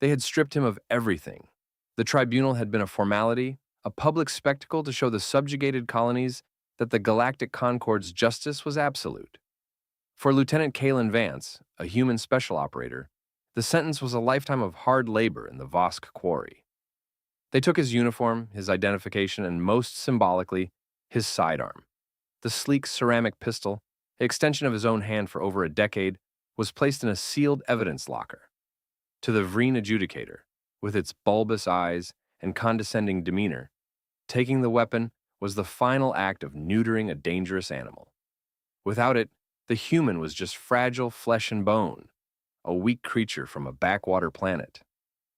They had stripped him of everything. The tribunal had been a formality, a public spectacle to show the subjugated colonies that the Galactic Concord's justice was absolute. For Lieutenant Kalen Vance, a human special operator, the sentence was a lifetime of hard labor in the Vosk quarry. They took his uniform, his identification, and most symbolically, his sidearm. The sleek ceramic pistol, the extension of his own hand for over a decade, was placed in a sealed evidence locker. To the Vreen adjudicator, with its bulbous eyes and condescending demeanor, taking the weapon was the final act of neutering a dangerous animal. Without it, the human was just fragile flesh and bone, a weak creature from a backwater planet.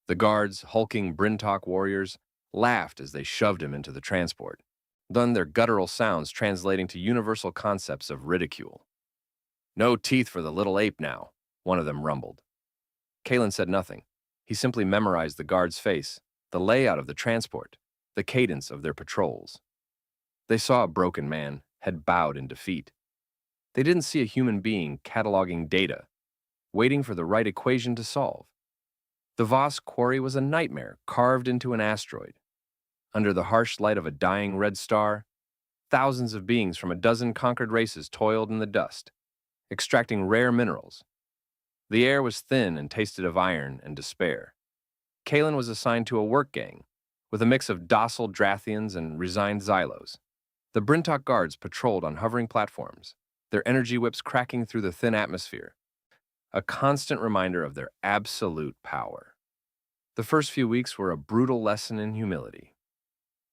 The guards, hulking Brintok warriors, laughed as they shoved him into the transport, then their guttural sounds translating to universal concepts of ridicule. "No teeth for the little ape now," one of them rumbled. Kalen said nothing. He simply memorized the guard's face, the layout of the transport, the cadence of their patrols. They saw a broken man, head bowed in defeat. They didn't see a human being cataloging data, waiting for the right equation to solve. The Voss quarry was a nightmare carved into an asteroid. Under the harsh light of a dying red star, thousands of beings from a dozen conquered races toiled in the dust, extracting rare minerals. The air was thin and tasted of iron and despair. Kalen was assigned to a work gang, with a mix of docile Drathians and resigned Xylos. The Brintok guards patrolled on hovering platforms, their energy whips cracking through the thin atmosphere, a constant reminder of their absolute power. The first few weeks were a brutal lesson in humility.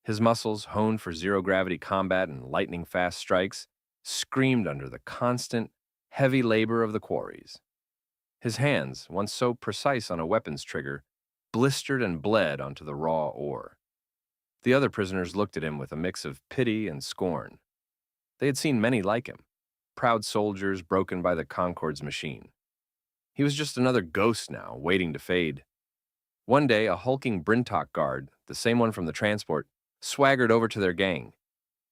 His muscles, honed for zero-gravity combat and lightning-fast strikes, screamed under the constant, heavy labor of the quarries. His hands, once so precise on a weapon's trigger, blistered and bled onto the raw ore. The other prisoners looked at him with a mix of pity and scorn. They had seen many like him, proud soldiers broken by the Concord's machine. He was just another ghost now, waiting to fade. One day, a hulking Brintok guard, the same one from the transport, swaggered over to their gang.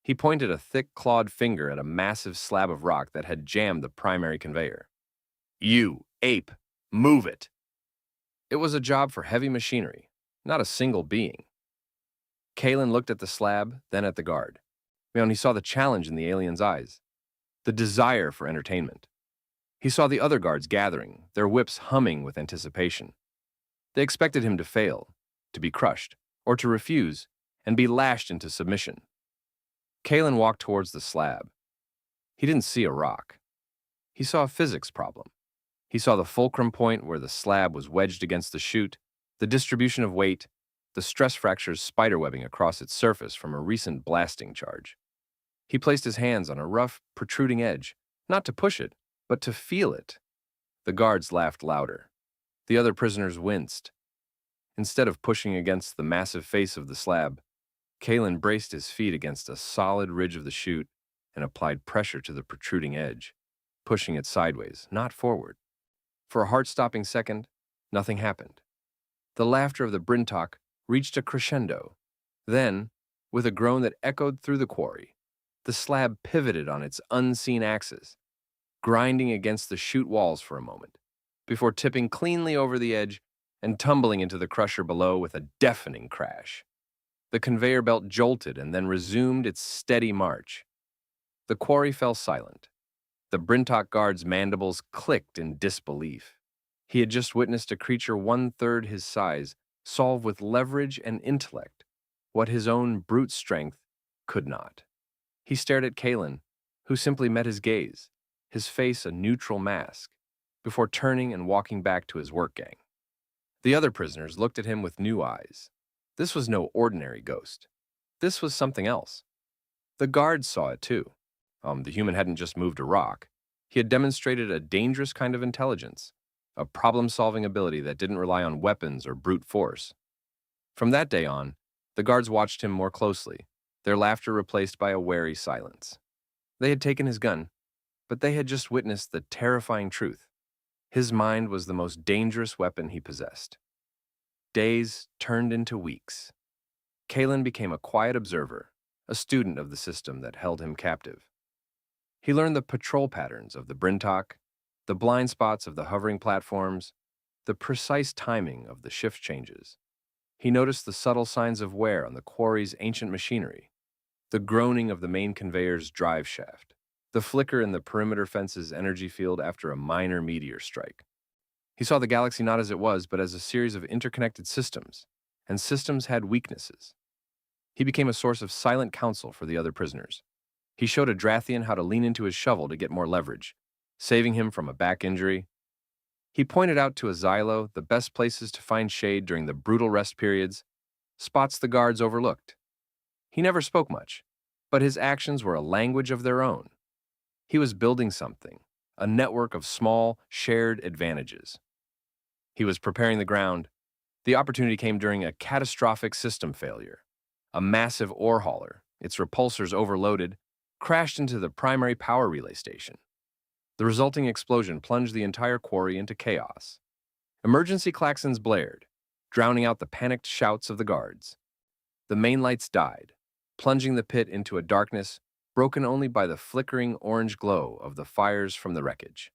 He pointed a thick, clawed finger at a massive slab of rock that had jammed the primary conveyor. "You, ape, move it!" It was a job for heavy machinery, not a single being. Kalen looked at the slab, then at the guard. He saw the challenge in the alien's eyes, the desire for entertainment. He saw the other guards gathering, their whips humming with anticipation. They expected him to fail, to be crushed, or to refuse, and be lashed into submission. Kalen walked towards the slab. He didn't see a rock. He saw a physics problem. He saw the fulcrum point where the slab was wedged against the chute, the distribution of weight, the stress fractures spiderwebbing across its surface from a recent blasting charge. He placed his hands on a rough, protruding edge, not to push it, but to feel it. The guards laughed louder. The other prisoners winced. Instead of pushing against the massive face of the slab, Kalen braced his feet against a solid ridge of the chute and applied pressure to the protruding edge, pushing it sideways, not forward. For a heart-stopping second, nothing happened. The laughter of the Brintok reached a crescendo. Then, with a groan that echoed through the quarry, the slab pivoted on its unseen axis, grinding against the chute walls for a moment, before tipping cleanly over the edge and tumbling into the crusher below with a deafening crash. The conveyor belt jolted and then resumed its steady march. The quarry fell silent. The Brintok guard's mandibles clicked in disbelief. He had just witnessed a creature one-third his size solve with leverage and intellect what his own brute strength could not. He stared at Kalen, who simply met his gaze, his face a neutral mask, before turning and walking back to his work gang. The other prisoners looked at him with new eyes. This was no ordinary ghost. This was something else. The guards saw it too. The human hadn't just moved a rock. He had demonstrated a dangerous kind of intelligence, a problem-solving ability that didn't rely on weapons or brute force. From that day on, the guards watched him more closely, their laughter replaced by a wary silence. They had taken his gun, but they had just witnessed the terrifying truth. His mind was the most dangerous weapon he possessed. Days turned into weeks. Kalen became a quiet observer, a student of the system that held him captive. He learned the patrol patterns of the Brintok, the blind spots of the hovering platforms, the precise timing of the shift changes. He noticed the subtle signs of wear on the quarry's ancient machinery, the groaning of the main conveyor's drive shaft, the flicker in the perimeter fence's energy field after a minor meteor strike. He saw the galaxy not as it was, but as a series of interconnected systems, and systems had weaknesses. He became a source of silent counsel for the other prisoners. He showed a Drathian how to lean into his shovel to get more leverage, saving him from a back injury. He pointed out to a Xylo the best places to find shade during the brutal rest periods, spots the guards overlooked. He never spoke much, but his actions were a language of their own. He was building something, a network of small, shared advantages. He was preparing the ground. The opportunity came during a catastrophic system failure. A massive ore hauler, its repulsors overloaded, crashed into the primary power relay station. The resulting explosion plunged the entire quarry into chaos. Emergency klaxons blared, drowning out the panicked shouts of the guards. The main lights died, plunging the pit into a darkness broken only by the flickering orange glow of the fires from the wreckage.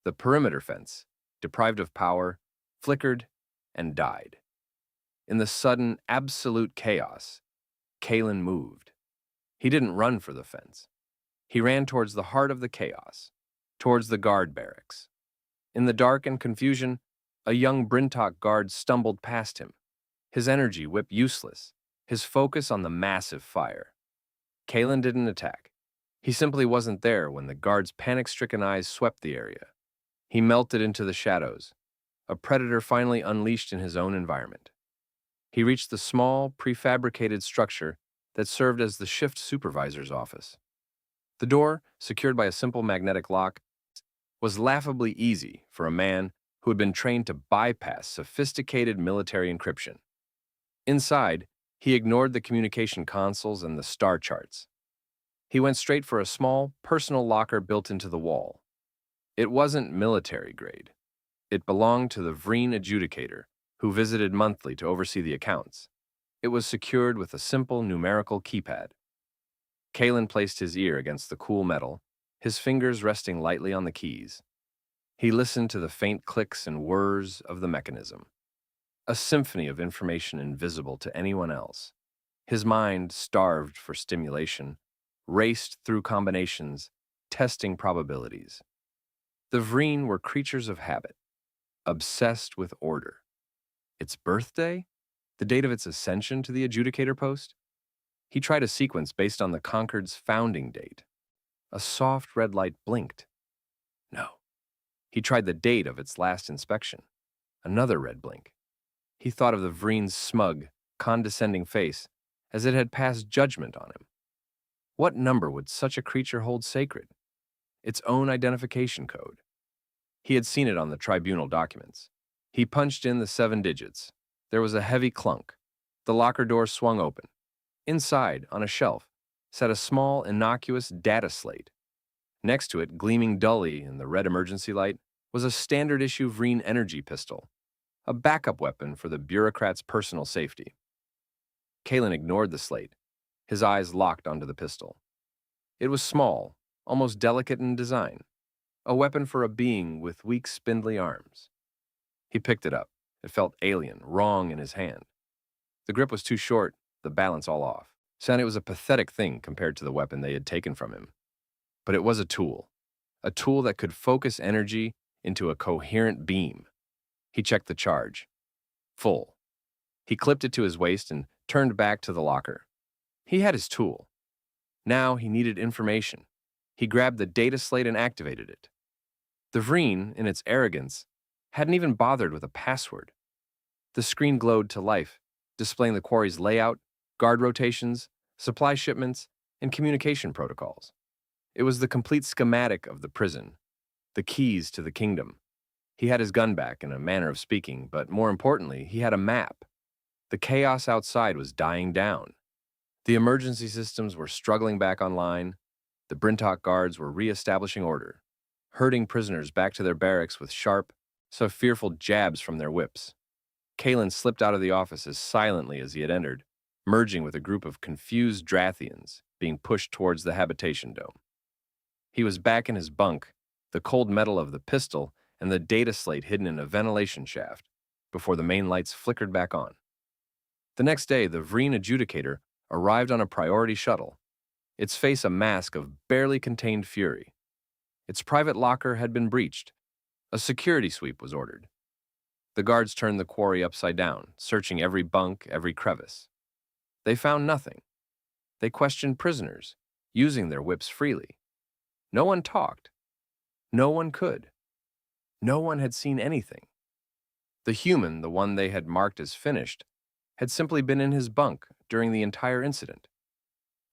The perimeter fence, deprived of power, flickered and died. In the sudden, absolute chaos, Kalen moved. He didn't run for the fence. He ran towards the heart of the chaos, towards the guard barracks. In the dark and confusion, a young Brintok guard stumbled past him, his energy whip useless, his focus on the massive fire. Kalen didn't attack. He simply wasn't there when the guard's panic-stricken eyes swept the area. He melted into the shadows, a predator finally unleashed in his own environment. He reached the small, prefabricated structure that served as the shift supervisor's office. The door, secured by a simple magnetic lock, was laughably easy for a man who had been trained to bypass sophisticated military encryption. Inside, he ignored the communication consoles and the star charts. He went straight for a small, personal locker built into the wall. It wasn't military grade. It belonged to the Vreen adjudicator, who visited monthly to oversee the accounts. It was secured with a simple numerical keypad. Kalen placed his ear against the cool metal, his fingers resting lightly on the keys. He listened to the faint clicks and whirs of the mechanism, a symphony of information invisible to anyone else. His mind, starved for stimulation, raced through combinations, testing probabilities. The Vreen were creatures of habit, obsessed with order. Its birthday? The date of its ascension to the adjudicator post? He tried a sequence based on the Concord's founding date. A soft red light blinked. No. He tried the date of its last inspection. Another red blink. He thought of the Vreen's smug, condescending face as it had passed judgment on him. What number would such a creature hold sacred? Its own identification code. He had seen it on the tribunal documents. He punched in the 7 digits. There was a heavy clunk. The locker door swung open. Inside, on a shelf, sat a small, innocuous data slate. Next to it, gleaming dully in the red emergency light, was a standard-issue Vreen energy pistol, a backup weapon for the bureaucrat's personal safety. Kalen ignored the slate, his eyes locked onto the pistol. It was small, almost delicate in design, a weapon for a being with weak, spindly arms. He picked it up. It felt alien, wrong in his hand. The grip was too short, the balance all off. It was a pathetic thing compared to the weapon they had taken from him. But it was a tool that could focus energy into a coherent beam. He checked the charge. Full. He clipped it to his waist and turned back to the locker. He had his tool. Now he needed information. He grabbed the data slate and activated it. The Vreen, in its arrogance, hadn't even bothered with a password. The screen glowed to life, displaying the quarry's layout, guard rotations, supply shipments, and communication protocols. It was the complete schematic of the prison, the keys to the kingdom. He had his gun back in a manner of speaking, but more importantly, he had a map. The chaos outside was dying down. The emergency systems were struggling back online. The Brintok guards were re-establishing order, herding prisoners back to their barracks with sharp, so fearful jabs from their whips. Kalen slipped out of the office as silently as he had entered, merging with a group of confused Drathians being pushed towards the habitation dome. He was back in his bunk, the cold metal of the pistol and the data slate hidden in a ventilation shaft before the main lights flickered back on. The next day, the Vreen adjudicator arrived on a priority shuttle, its face a mask of barely contained fury. Its private locker had been breached. A security sweep was ordered. The guards turned the quarry upside down, searching every bunk, every crevice. They found nothing. They questioned prisoners, using their whips freely. No one talked. No one could. No one had seen anything. The human, the one they had marked as finished, had simply been in his bunk during the entire incident.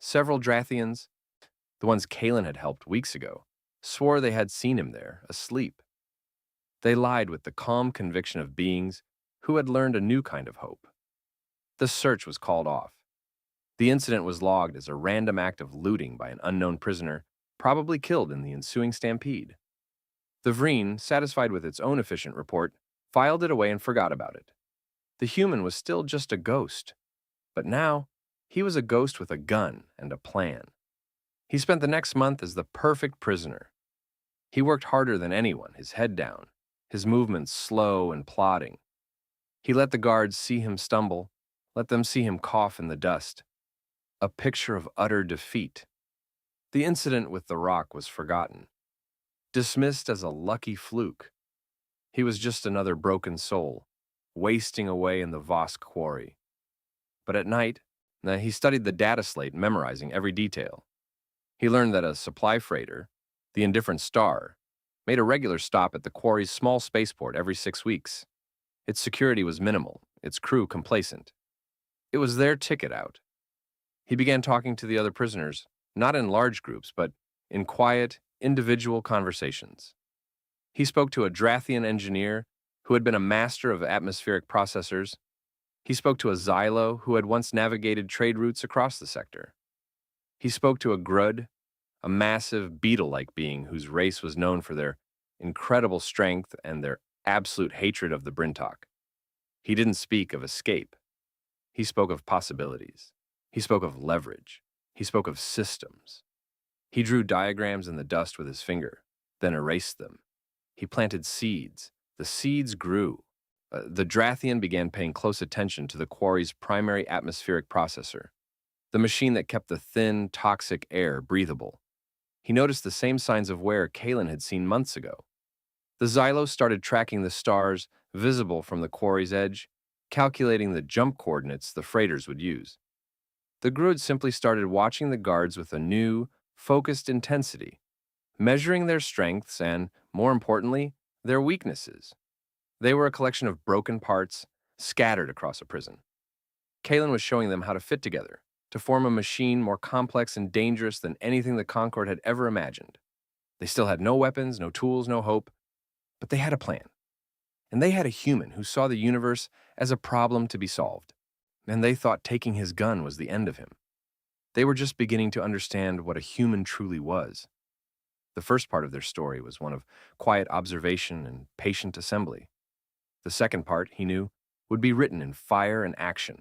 Several Drathians, the ones Kalen had helped weeks ago, swore they had seen him there, asleep. They lied with the calm conviction of beings who had learned a new kind of hope. The search was called off. The incident was logged as a random act of looting by an unknown prisoner, probably killed in the ensuing stampede. The Vreen, satisfied with its own efficient report, filed it away and forgot about it. The human was still just a ghost, but now he was a ghost with a gun and a plan. He spent the next month as the perfect prisoner. He worked harder than anyone, his head down, his movements slow and plodding. He let the guards see him stumble, let them see him cough in the dust. A picture of utter defeat. The incident with the rock was forgotten, dismissed as a lucky fluke. He was just another broken soul, wasting away in the Vosk quarry. But at night, he studied the data slate, memorizing every detail. He learned that a supply freighter, the Indifferent Star, made a regular stop at the quarry's small spaceport every 6 weeks. Its security was minimal, its crew complacent. It was their ticket out. He began talking to the other prisoners, not in large groups, but in quiet, individual conversations. He spoke to a Drathian engineer who had been a master of atmospheric processors. He spoke to a Xylo who had once navigated trade routes across the sector. He spoke to a Grud, a massive beetle-like being whose race was known for their incredible strength and their absolute hatred of the Brintok. He didn't speak of escape. He spoke of possibilities. He spoke of leverage. He spoke of systems. He drew diagrams in the dust with his finger, then erased them. He planted seeds. The seeds grew. The Drathian began paying close attention to the quarry's primary atmospheric processor, the machine that kept the thin, toxic air breathable. He noticed the same signs of wear Kalen had seen months ago. The Xylo started tracking the stars visible from the quarry's edge, calculating the jump coordinates the freighters would use. The Grud simply started watching the guards with a new, focused intensity, measuring their strengths and, more importantly, their weaknesses. They were a collection of broken parts scattered across a prison. Kalen was showing them how to fit together, to form a machine more complex and dangerous than anything the Concord had ever imagined. They still had no weapons, no tools, no hope, but they had a plan. And they had a human who saw the universe as a problem to be solved, and they thought taking his gun was the end of him. They were just beginning to understand what a human truly was. The first part of their story was one of quiet observation and patient assembly. The second part, he knew, would be written in fire and action.